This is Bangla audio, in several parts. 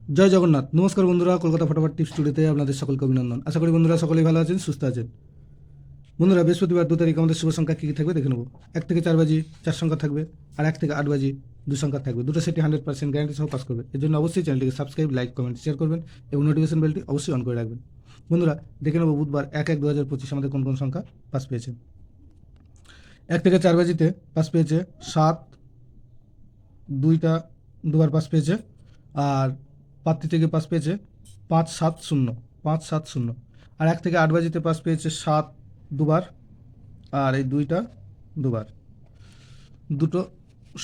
জয় জগন্নাথ। নমস্কার বন্ধুরা, কলকাতা ফটাফট টিপস স্টুডিওতে আপনাদের সকলকে অভিনন্দন। আশা করি বন্ধুরা সকলেই ভালো আছেন, সুস্থ আছেন। বন্ধুরা, বৃহস্পতিবার 2 তারিখ আমাদের শুভ সংখ্যা কী কী থাকবে দেখে নেব। 1 থেকে 4 বাজি 4 সংখ্যা থাকবে, আর 1 থেকে 8 বাজি 2 সংখ্যা থাকবে। দুটো সেটি 100% গ্যারান্টি সহ পাস করবে। এর জন্য অবশ্যই চ্যানেলটিকে সাবস্ক্রাইব, লাইক, কমেন্ট, শেয়ার করবেন এবং নোটিফিকেশন বেলটি অবশ্যই অন করে রাখবেন। বন্ধুরা, দেখে নেব বুধবার 1/1/2025 আমাদের কোন কোন সংখ্যা পাস পেয়েছে। 1 থেকে 4 বাজিতে পাস পেয়েছে 7, দুবার পাস পেয়েছে। আর পাত্রী থেকে পাস পেয়েছে 570, 570। আর 1 থেকে 8 বাজিতে পাস পেয়েছে 7 দুবার, আর এই দুইটা দুবার। দুটো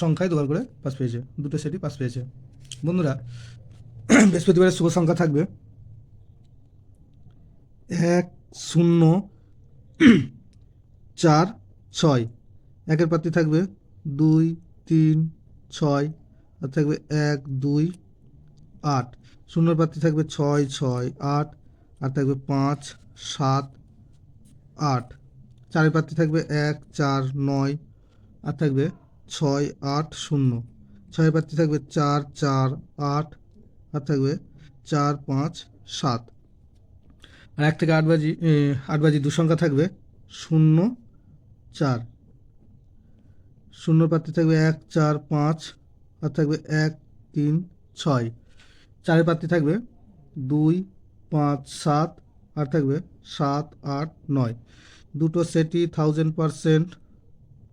সংখ্যায় দুবার করে পাস পেয়েছে, দুটো সেটই পাস পেয়েছে। বন্ধুরা, বৃহস্পতিবারের শুভ সংখ্যা থাকবে 1, 0, 4, 6। একের পাত্রী থাকবে 2, 3, 6, আর থাকবে 1, 2, 8। শূন্যর পাত্রী থাকবে 6, 6, 8, আর থাকবে 5, 7, 8। চারের পাত্রী থাকবে 1, 4, 9, আর থাকবে 6, 8, 0। ছয়ের পাত্রী থাকবে 4, 4, 8, আর থাকবে 4, 5, 7। আর 1 থেকে 8 বাজি 2 সংখ্যা থাকবে 0, 4। শূন্যর পাত্রী থাকবে 1, 4, 5, আর থাকবে 1, 3, 6। চারের পাত্রী থাকবে 2, 5, 7, আর থাকবে 7, 8, 9। দুটো সেটই 1000%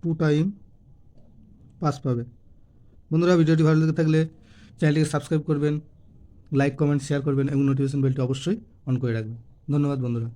2 টাইম পাস পাবে। বন্ধুরা, ভিডিওটি ভালো লেগে থাকলে চ্যানেলটিকে সাবস্ক্রাইব করবেন, লাইক, কমেন্ট, শেয়ার করবেন এবং নোটিফিকেশন বেলটি অবশ্যই অন করে রাখবেন। ধন্যবাদ বন্ধুরা।